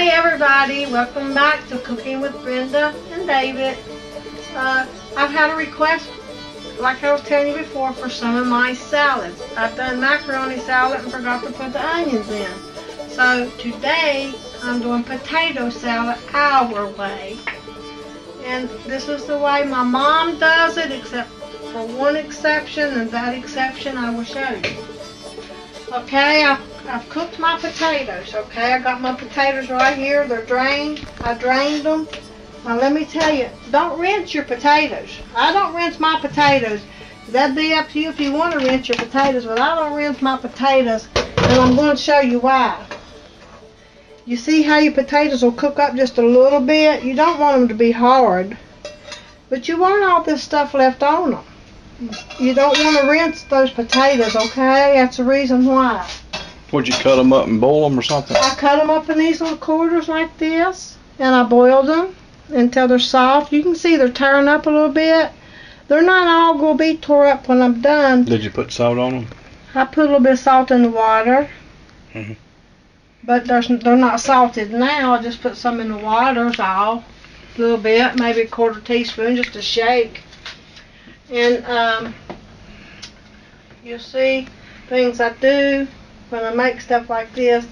Hi everybody, welcome back to Cooking with Brenda and David. I've had a request, like I was telling you before, for some of my salads. I've done macaroni salad and forgot to put the onions in. So today I'm doing potato salad our way. And this is the way my mom does it, except for one exception, and that exception I will show you. Okay, I've cooked my potatoes, okay? I got my potatoes right here. They're drained. I drained them. Now let me tell you, don't rinse your potatoes. I don't rinse my potatoes. That'd be up to you if you want to rinse your potatoes, but I don't rinse my potatoes, and I'm going to show you why. You see how your potatoes will cook up just a little bit? You don't want them to be hard, but you want all this stuff left on them. You don't want to rinse those potatoes, okay? That's the reason why. Would you cut them up and boil them or something? I cut them up in these little quarters like this, and I boiled them until they're soft. You can see they're tearing up a little bit. They're not all going to be tore up when I'm done. Did you put salt on them? I put a little bit of salt in the water. Mm-hmm. But they're not salted now. I just put some in the water, a little bit, maybe a quarter teaspoon, just to shake. And you'll see things I do when I make stuff like this.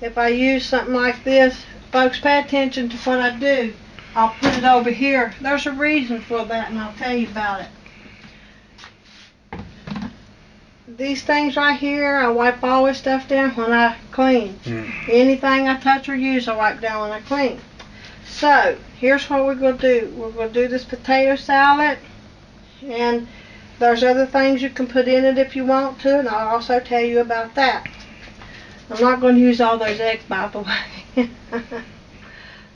If I use something like this, folks, pay attention to what I do. I'll put it over here. There's a reason for that, and I'll tell you about it. These things right here, I wipe all this stuff down when I clean. Anything I touch or use, I wipe down when I clean. So, here's what we're going to do. We're going to do this potato salad, and there's other things you can put in it if you want to, and I'll also tell you about that. I'm not going to use all those eggs, by the way.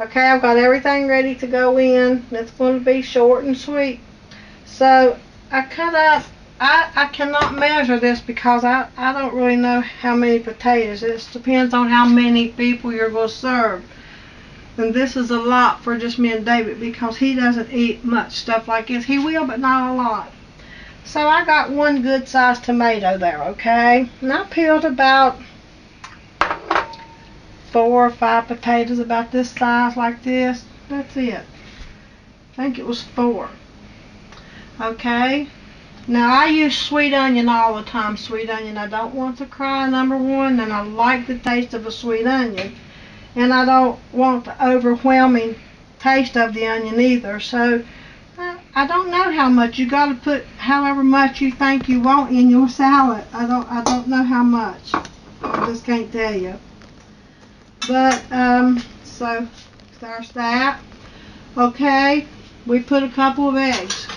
Okay, I've got everything ready to go in. It's going to be short and sweet. So, I cut up. I cannot measure this because I don't really know how many potatoes. It depends on how many people you're going to serve. And this is a lot for just me and David because he doesn't eat much stuff like this. He will, but not a lot. So I got one good sized tomato there, okay? And I peeled about 4 or 5 potatoes about this size like this. That's it. I think it was 4. Okay? Now, I use sweet onion all the time, sweet onion. I don't want to cry, number one, and I like the taste of a sweet onion. And I don't want the overwhelming taste of the onion either. So, I don't know how much. You got to put however much you think you want in your salad. I don't know how much. I just can't tell you. But, so, there's that. Okay, we put a couple of eggs.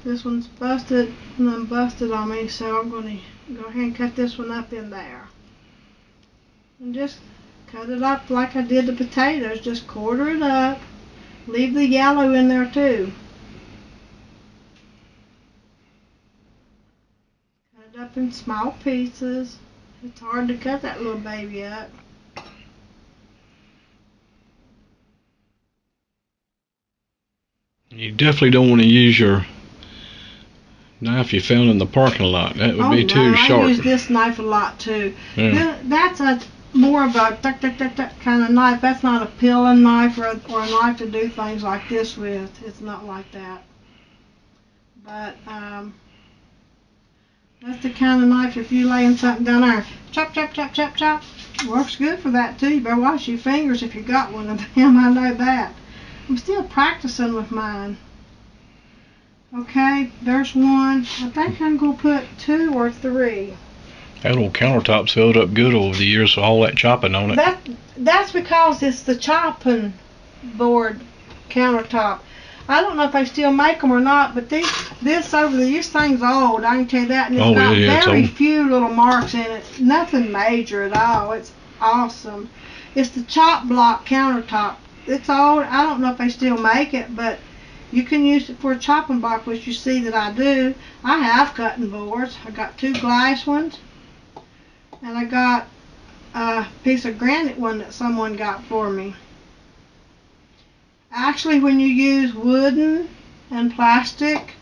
This one's busted and unbusted on me, so I'm going to go ahead and cut this one up in there. And just cut it up like I did the potatoes. Just quarter it up. Leave the yellow in there too. Cut it up in small pieces. It's hard to cut that little baby up. You definitely don't want to use your knife you found in the parking lot. That would be too sharp. I use this knife a lot too. Yeah. That's more of a kind of knife. That's not a peeling knife or a knife to do things like this with. It's not like that. But that's the kind of knife if you laying something down there, chop, chop, chop, chop, chop. Works good for that too. You better wash your fingers if you got one of them. I know that. I'm still practicing with mine. Okay, there's one. I think I'm going to put 2 or 3. That old countertop's held up good over the years with all that chopping on it. That's because it's the chopping board countertop. I don't know if they still make them or not, but this thing's old, I can tell you that, and it's got very few little marks in it. Nothing major at all. It's awesome. It's the chop block countertop. It's old. I don't know if they still make it, but you can use it for a chopping block, which you see that I do. I have cutting boards. I got 2 glass ones, and I got a piece of granite one that someone got for me. Actually, when you use wooden and plastic,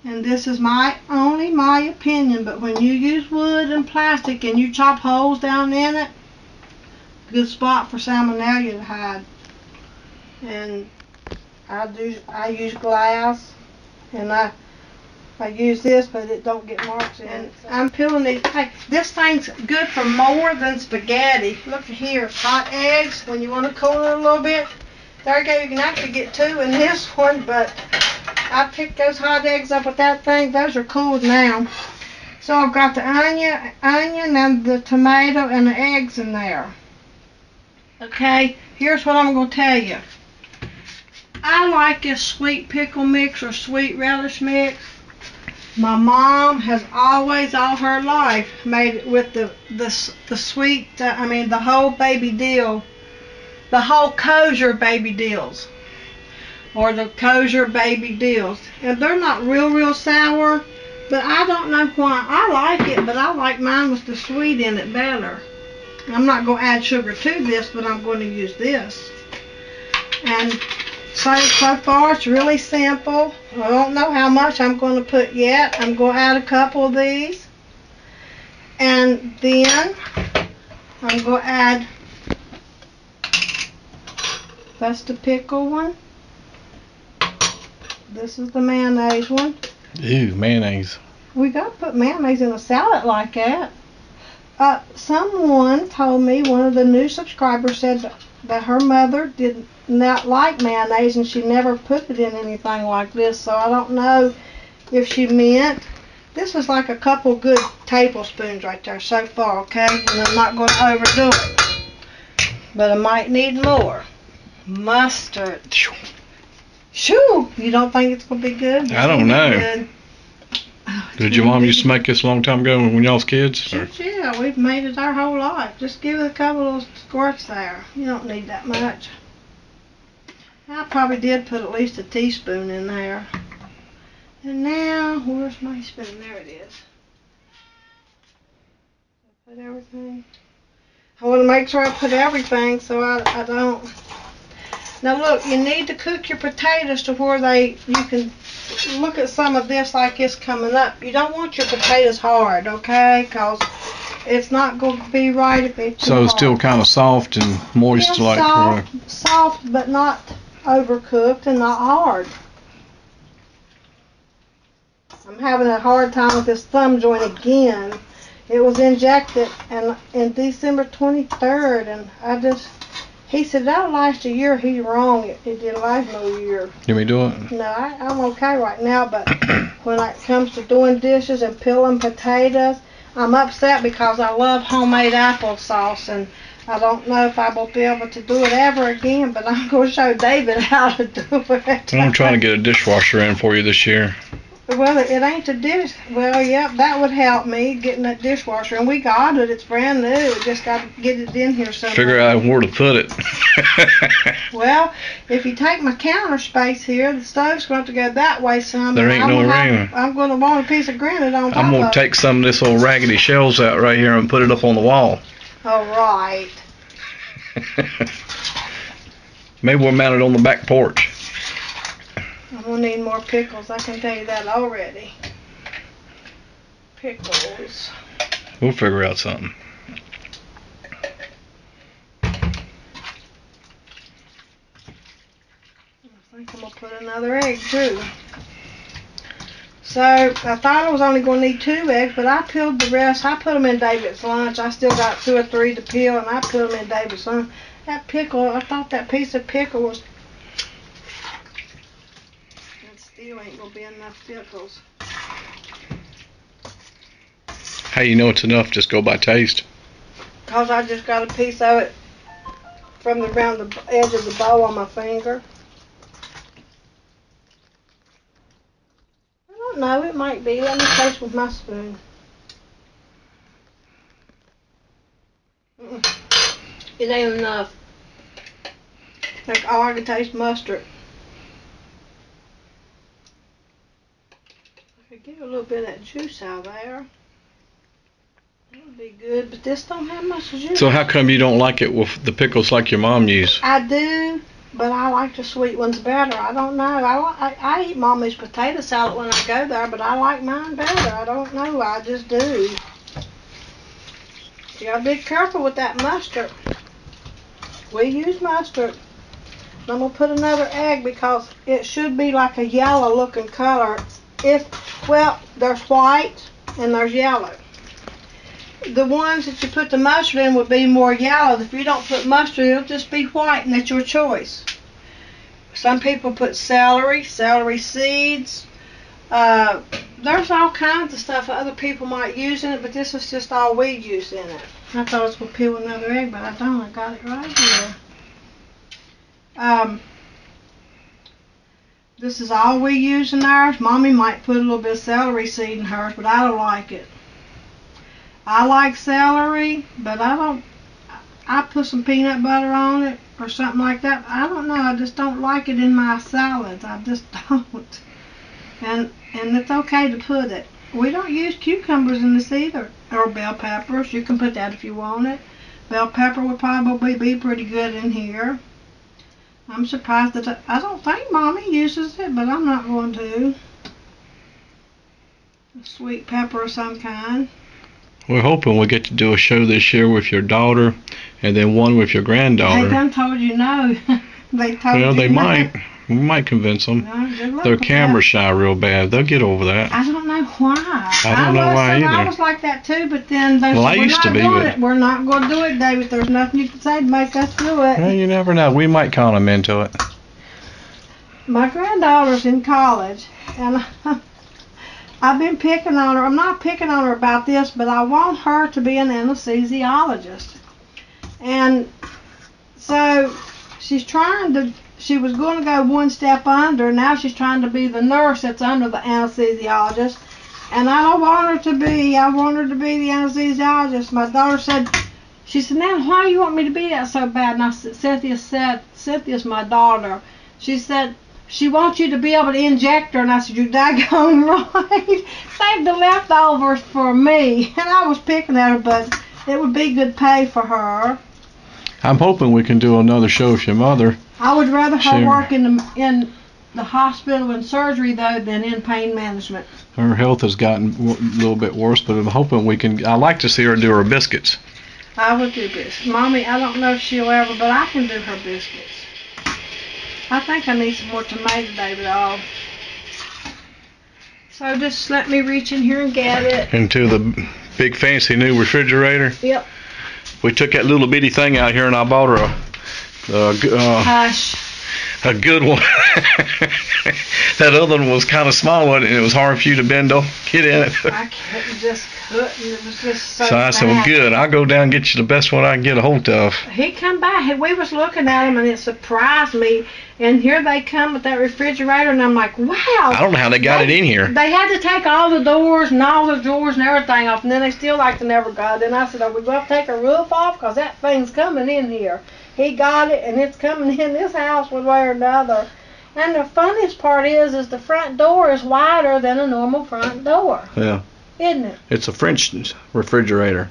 and this is only my opinion, but when you use wood and plastic and you chop holes down in it, good spot for salmonella to hide. And I use glass, and I use this, but it don't get marks in it. I'm peeling these. Hey, this thing's good for more than spaghetti. Look at here, hot eggs. When you want to cool it a little bit, there you go. You can actually get 2 in this one, but I picked those hot eggs up with that thing. Those are cooled now. So I've got the onion and the tomato and the eggs in there. Okay, here's what I'm going to tell you. I like this sweet pickle mix or sweet relish mix. My mom has always, all her life, made it with the sweet, the whole baby dill, the whole kosher baby dills, or the kosher baby dills. And they're not real sour, but I don't know why. I like it, but I like mine with the sweet in it better. I'm not going to add sugar to this, but I'm going to use this. And so far it's really simple. I don't know how much I'm going to put yet. I'm going to add a couple of these. And then I'm going to add, that's the pickle one. This is the mayonnaise one. Ew, mayonnaise. We got to put mayonnaise in a salad like that. Someone told me, one of the new subscribers said that her mother did not like mayonnaise and she never put it in anything like this, so I don't know if she meant. This is like a couple good tablespoons right there so far, okay? And I'm not going to overdo it, but I might need more. Mustard. Shoo! You don't think it's going to be good? I don't know. Good. Oh, did your mom used to make this a long time ago when y'all was kids? Yeah, we've made it our whole life. Just give it a couple of squirts there. You don't need that much. I probably did put at least a teaspoon in there. And now, where's my spoon? There it is. Put everything. I want to make sure I put everything so I don't. Now look, you need to cook your potatoes to where you can look at some of this like it's coming up. You don't want your potatoes hard, okay? Because it's not going to be right if it's too hard. So still kind of soft and moist, yeah, like soft, but not overcooked and not hard. I'm having a hard time with this thumb joint again. It was injected in December 23rd, and he said that'll last a year. He's wrong. It didn't last no year. Can we do it? No, I'm okay right now, but when it comes to doing dishes and peeling potatoes, I'm upset because I love homemade applesauce, and I don't know if I will be able to do it ever again, but I'm going to show David how to do it. I'm trying to get a dishwasher in for you this year. Well, it ain't a dish. Well, yep, that would help me getting that dishwasher. And we got it. It's brand new. We just got to get it in here somewhere. Figure out where to put it. Well, if you take my counter space here, the stove's going to go that way some. There ain't no room. I'm going to want a piece of granite on top of it. I'm going to take some of this old raggedy shelves out right here and put it up on the wall. All right. Maybe we'll mount it on the back porch. I'm going to need more pickles. I can tell you that already. Pickles. We'll figure out something. I think I'm going to put another egg too. So I thought I was only going to need 2 eggs, but I peeled the rest. I put them in David's lunch. I still got 2 or 3 to peel, and I put them in David's lunch. That pickle, I thought that piece of pickle was... Still ain't gonna be enough pickles. How you know it's enough? Just go by taste. Cause I just got a piece of it from around the edge of the bowl on my finger. I don't know, it might be. Let me taste with my spoon. It ain't enough. Like, oh, I can taste mustard. Get a little bit of that juice out there. That would be good, but this don't have much juice. So how come you don't like it with the pickles like your mom used? I do, but I like the sweet ones better. I don't know. I eat Mommy's potato salad when I go there, but I like mine better. I don't know. I just do. You gotta be careful with that mustard. We use mustard. I'm going to put another egg because it should be like a yellow looking color. Well, there's white and there's yellow. The ones that you put the mustard in would be more yellow. If you don't put mustard, it'll just be white, and that's your choice. Some people put celery seeds. There's all kinds of stuff other people might use in it, but this is just all we use in it. I thought I was going to peel another egg, but I don't. I got it right here. This is all we use in ours. Mommy might put a little bit of celery seed in hers, but I don't like it. I like celery, but I put some peanut butter on it or something like that. I don't know. I just don't like it in my salads. I just don't. And it's okay to put it. We don't use cucumbers in this either, or bell peppers. You can put that if you want it. Bell pepper would probably be pretty good in here. I'm surprised that I don't think Mommy uses it, but I'm not going to. A sweet pepper of some kind. We're hoping we'll get to do a show this year with your daughter, and then one with your granddaughter. They done told you no. They told you well, they no. might. We might convince them. No, they're camera shy real bad. They'll get over that. I don't know why. I don't know why either. I was like that too, but then they said, I used to be, but we're not going to do it, David. There's nothing you can say to make us do it. Well, you never know. We might con them into it. My granddaughter's in college, and I've been picking on her. I'm not picking on her about this, but I want her to be an anesthesiologist. And so she was going to go one step under. Now she's trying to be the nurse that's under the anesthesiologist. And I don't want her to be. I want her to be the anesthesiologist. My daughter said, she said, "Now, why do you want me to be that so bad?" And I said, Cynthia's my daughter. She said, she wants you to be able to inject her. And I said, "You're daggone right. Save the leftovers for me." And I was picking at her, but it would be good pay for her. I'm hoping we can do another show with your mother. I would rather her work in the hospital and surgery, though, than in pain management. Her health has gotten a little bit worse, but I'm hoping we can. I like to see her do her biscuits. I would do biscuits. Mommy, I don't know if she'll ever, but I can do her biscuits. I think I need some more tomato, David. So just let me reach in here and get it. Into the big fancy new refrigerator. Yep. We took that little bitty thing out here and I bought her a good one. That other one was kind of small and it was hard for you to bend over, get in it. I just couldn't. It was just so I said, well, good. I'll go down and get you the best one I can get a hold of. He come by. We was looking at him and it surprised me. And here they come with that refrigerator and I'm like, wow. I don't know how they got it in here. They had to take all the doors and all the drawers and everything off, and then they still like to never got it. And I said, are we going to take a roof off? Because that thing's coming in here. He got it, and it's coming in this house one way or another. And the funniest part is the front door is wider than a normal front door. Yeah. Isn't it? It's a French refrigerator.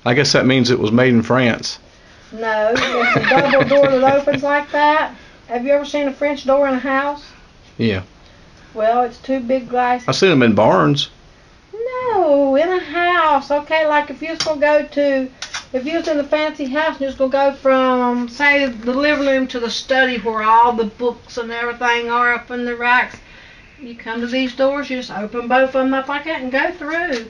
I guess that means it was made in France. No, it's a double door that opens like that. Have you ever seen a French door in a house? Yeah. Well, it's two big glasses. I've seen them in barns. No, in a house. Okay, like if you was in a fancy house and you was going to go from, say, the living room to the study where all the books and everything are up in the racks, you come to these doors, you just open both of them up like that and go through.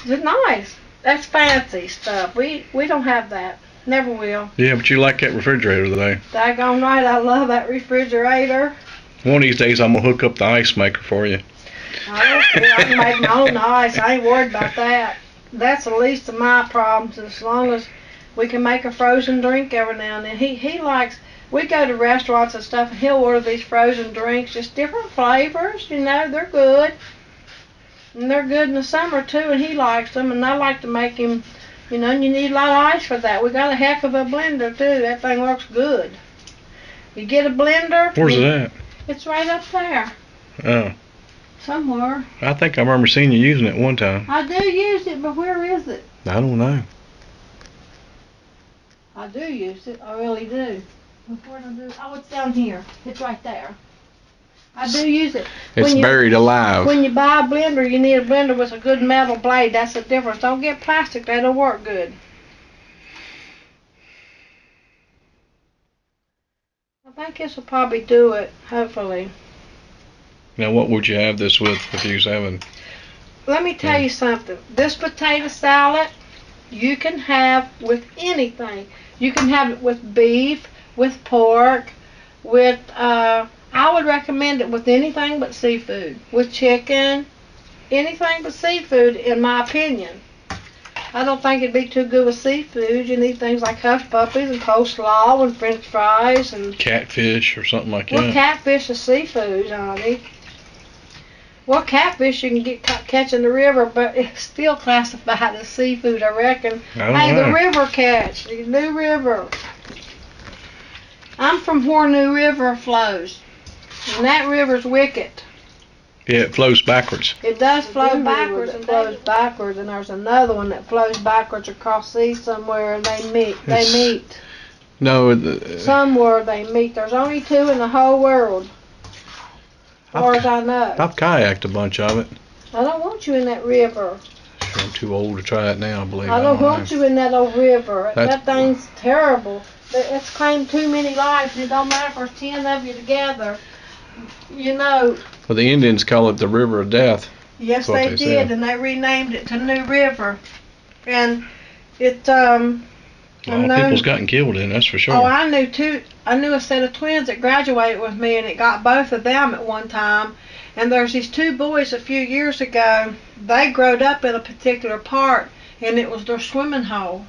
It's nice. That's fancy stuff. We don't have that. Never will. Yeah, but you like that refrigerator today. Daggone right, I love that refrigerator. One of these days I'm going to hook up the ice maker for you. I can make my own ice. I ain't worried about that. That's the least of my problems, as long as we can make a frozen drink every now and then. He likes, we go to restaurants and stuff, and he'll order these frozen drinks, just different flavors, they're good. And they're good in the summer, too, and he likes them, and I like to make him, and you need a lot of ice for that. We got a heck of a blender, too. That thing works good. You get a blender. Where's it at? It's right up there. Oh. Somewhere. I think I remember seeing you using it one time. I do use it, but where is it? I don't know. I do use it. I really do. Where do I do? Oh, it's down here. It's right there. I do use it. It's buried alive. When you buy a blender, you need a blender with a good metal blade. That's the difference. Don't get plastic. That'll work good. I think this will probably do it, hopefully. Now, what would you have this with if you was having? Let me tell you something. This potato salad, you can have with anything. You can have it with beef, with pork, with, I would recommend it with anything but seafood. With chicken, anything but seafood, in my opinion. I don't think it'd be too good with seafood. You need things like hush puppies and coleslaw and french fries and Catfish or something like well, that. catfish is seafood, honey. Well, catfish you can get catch in the river, but it's still classified as seafood, I reckon. I don't know. The river catch, the New River. I'm from where New River flows, and that river's wicked. Yeah, it flows backwards. It does flow backwards and flows backwards, and there's another one that flows backwards across sea somewhere, and they meet. No. Somewhere they meet. There's only two in the whole world, as far as I know. I've kayaked a bunch of it. I don't want you in that river. Sure, I'm too old to try it now, I believe. I don't want you in that old river. That thing's terrible. It's claimed too many lives, and it don't matter if there's 10 of you together. You know. Well, the Indians call it the River of Death. Yes, they did, and they renamed it to New River. And it, people's gotten killed in it, that's for sure. Oh, I knew a set of twins that graduated with me, and it got both of them at one time. And there's these two boys a few years ago. They growed up in a particular part, and it was their swimming hole.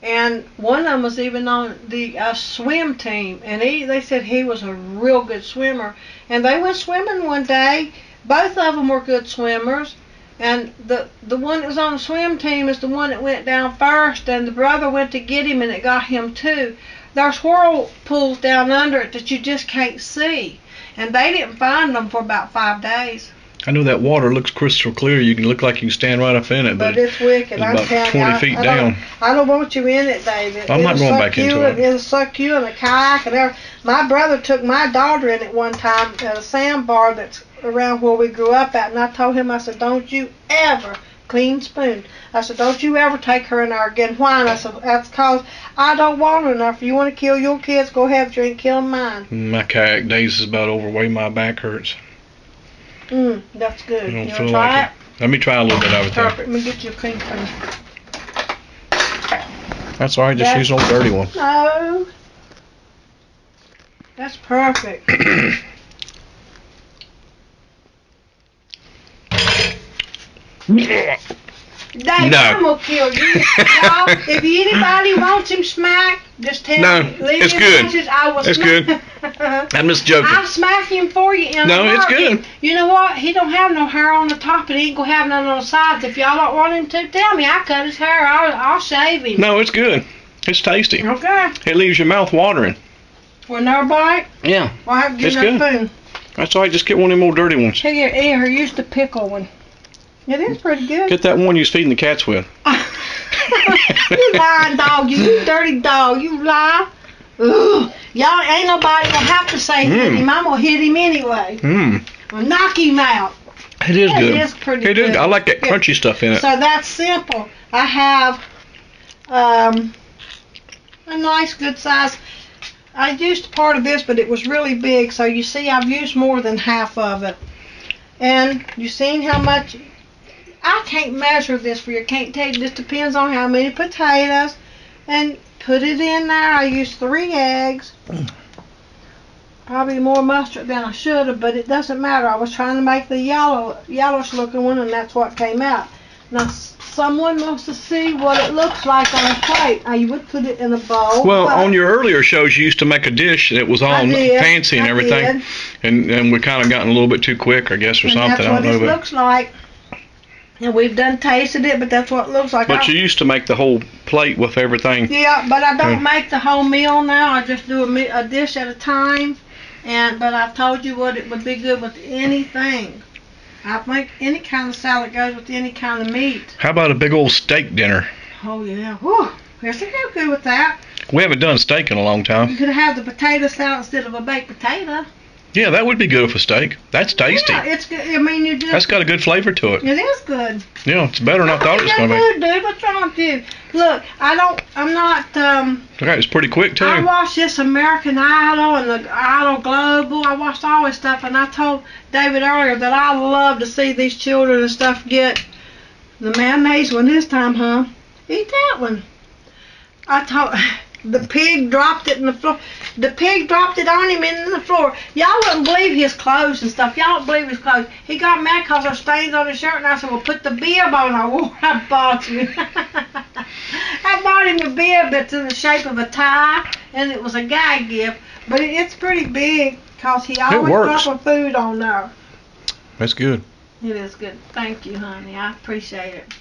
And one of them was even on the swim team, and they said he was a real good swimmer. And they went swimming one day. Both of them were good swimmers, and the one that was on the swim team is the one that went down first, and the brother went to get him, and it got him too. There's whirlpools down under it that you just can't see, and they didn't find them for about 5 days. I know that water looks crystal clear. You can look like you can stand right up in it, but it's wicked. It's about 20 feet down. I don't want you in it, David. I'm not going back into it. It'll suck you in a kayak and everything. My brother took my daughter in it one time at a sandbar that's around where we grew up at, and I told him, I said, don't you ever, clean spoon, I said, don't you ever take her in there again. Why? And I said, that's because I don't want her enough. If you want to kill your kids, go have a drink, kill mine. My kayak days is about over. Way my back hurts. That's good. You want to try it? Let me try a little bit of it there. Perfect. Let me get you a clean spoon. That's all right. Just use an old dirty one. No. That's perfect. Dave, No. I'm gonna kill you. Y'all, if anybody wants him smacked, just tell me. Leave it's me a good. message, I will It's smack. good. I'm just joking. I'll smack him for you in a it's heartbeat. good. You know what? He don't have no hair on the top, and he ain't gonna have none on the sides. If y'all don't want him to, tell me. I cut his hair. I'll shave him. No, it's good. It's tasty. Okay. It leaves your mouth watering. Well, no bite? Yeah. Well, I have to get It's another good. spoon. That's all right. Just get one of them old dirty ones. Here, use the pickle one. It is pretty good. Get that one you was feeding the cats with. You lying dog, you dirty dog, you lie. Ugh. Y'all ain't nobody gonna have to say hit him. I'm gonna hit him anyway. I'll knock him out. It is good. It is pretty good. It is. I like that crunchy stuff in it. So that's simple. I have a nice good size. I used part of this, but it was really big. So you see, I've used more than half of it. And you seen how much. I can't measure this for you. I can't tell you. This depends on how many potatoes. And put it in there. I used 3 eggs. Probably more mustard than I should have, but it doesn't matter. I was trying to make the yellowish looking one, and that's what came out. Now, someone wants to see what it looks like on a plate. You would put it in a bowl. Well, on your earlier shows, you used to make a dish that was all fancy and everything. And we kind of gotten a little bit too quick, I guess, or something. That's what it looks like. And we've done tasted it, but that's what it looks like. But you used to make the whole plate with everything. Yeah, but I don't make the whole meal now. I just do a dish at a time. But I've told you what it would be good with anything. I think any kind of salad goes with any kind of meat. How about a big old steak dinner? Oh, yeah. Whew. Yes, I go good with that. We haven't done steak in a long time. You could have the potato salad instead of a baked potato. Yeah, that would be good with a steak. That's tasty. Yeah, it's good. I mean, you just. That's got a good flavor to it. It is good. Yeah, it's better than I thought it was going to be. Good, dude. What's wrong with you? Look, I'm not. Okay, it's pretty quick too. I watched this American Idol and the Idol Global. I watched all this stuff, and I told David earlier that I love to see these children and stuff get the mayonnaise one this time, huh? Eat that one. I told. The pig dropped it in the floor. The pig dropped it on him in the floor. Y'all wouldn't believe his clothes and stuff. Y'all don't believe his clothes. He got mad because there were stains on his shirt, and I said, well, put the bib on. I bought you. I bought him a bib that's in the shape of a tie, and it was a gag gift. But it's pretty big because he always puts food on there. That's good. It is good. Thank you, honey. I appreciate it.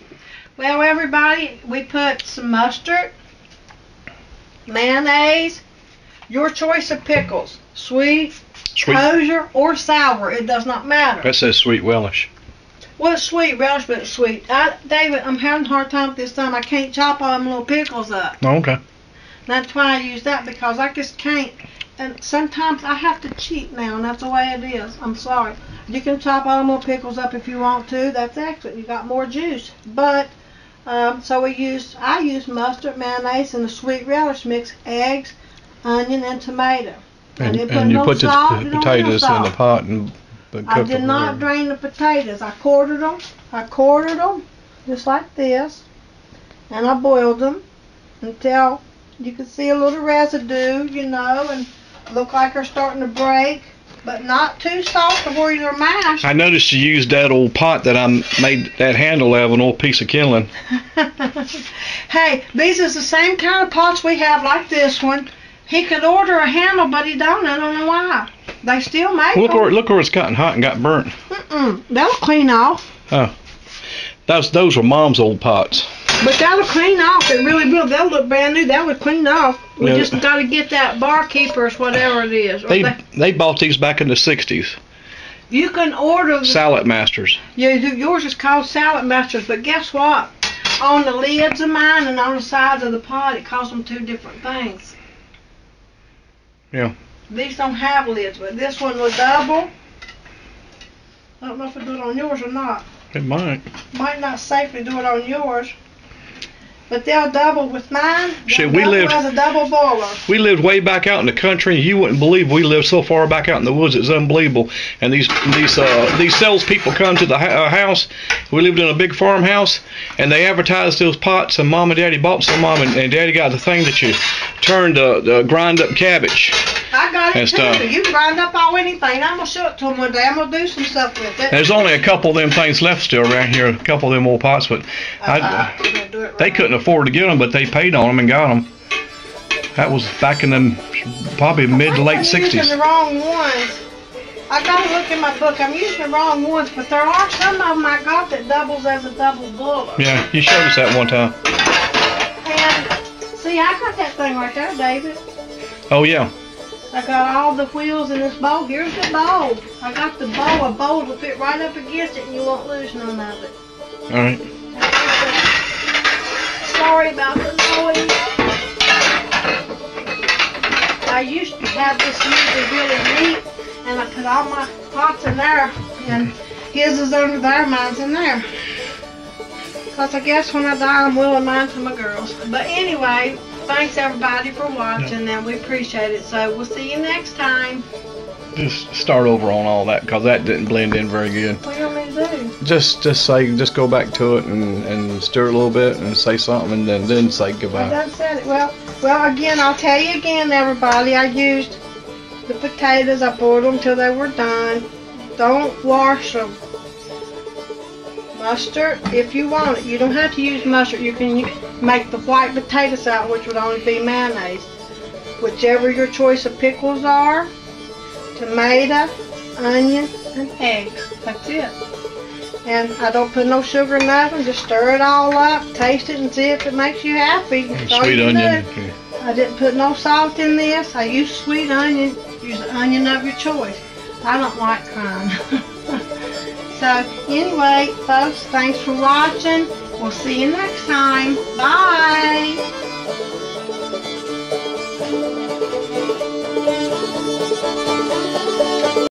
Well, everybody, we put some mustard, mayonnaise, your choice of pickles, sweet, kosher, or sour. It does not matter. That says sweet relish. Well, it's sweet relish, but it's sweet. David, I'm having a hard time with this time. I can't chop all them little pickles up. Oh, okay. That's why I use that, because I just can't. And sometimes I have to cheat now, and that's the way it is. I'm sorry. You can chop all them little pickles up if you want to. That's excellent. You got more juice. But so I use mustard, mayonnaise, and a sweet relish mix, eggs, onion, and tomato. And you put the potatoes in the pot and cook them. I did not drain the potatoes. I quartered them just like this, and I boiled them until you could see a little residue, and look like they're starting to break. But not too soft to where they're mashed. I noticed you used that old pot that I made that handle of, an old piece of kindling. Hey, these is the same kind of pots we have, like this one. He could order a handle, but he don't. I don't know why. They still make them. Look where it's gotten hot and got burnt. They'll clean off. Oh, those were Mom's old pots. But that'll clean off. It really will. They'll look brand new. That would clean off. We just got to get that barkeepers, whatever it is. They bought these back in the 60s. You can order Salad Masters. Yeah, yours is called Salad Masters. But guess what? On the lids of mine and on the sides of the pot, it calls them two different things. Yeah. These don't have lids, but this one was double. I don't know if I do it on yours or not. It might. Might not safely do it on yours. But they'll double with mine. Shit, as a double boiler. We lived way back out in the country. You wouldn't believe we lived so far back out in the woods. It's unbelievable. And these salespeople come to the house. We lived in a big farmhouse, and they advertised those pots. And Mom and Daddy bought some of them, and Daddy got the thing that you turn to grind up cabbage. I got it too. You grind up all anything. I'm gonna show it to them one day. I'm gonna do some stuff with it. There's only a couple of them things left still around here. A couple of them old pots, but they couldn't afford to get them, but they paid on them and got them. That was back in the probably mid to late 60s. I'm using the wrong ones. I gotta look in my book. I'm using the wrong ones, but there are some of them I got that doubles as a double boiler. Yeah, you showed us that one time. And see, I got that thing right there, David. Oh yeah. I got all the wheels in this bowl. Here's the bowl. I got the bowl. A bowl will fit right up against it, and you won't lose none of it. All right. Sorry about the noise. I used to have this usually really neat, and I put all my pots in there, and his is under there, mine's in there. Because I guess when I die, I'm willing mine to my girls. But anyway, thanks everybody for watching, and we appreciate it. So we'll see you next time. Just start over on all that, because that didn't blend in very good. What do you want me to do? Just go back to it and stir a little bit and say something, and then say goodbye. I done said it. Well, again, I'll tell you again, everybody. I used the potatoes. I boiled them till they were done. Don't wash them. Mustard, if you want it. You don't have to use mustard. You can make the white potato salad, which would only be mayonnaise. Whichever your choice of pickles are. Tomato, onion, and eggs. That's it. And I don't put no sugar in nothing. Just stir it all up, taste it, and see if it makes you happy. That's sweet onion. I didn't put no salt in this. I use sweet onion. Use the onion of your choice. I don't like crime. So anyway, folks, thanks for watching. We'll see you next time. Bye.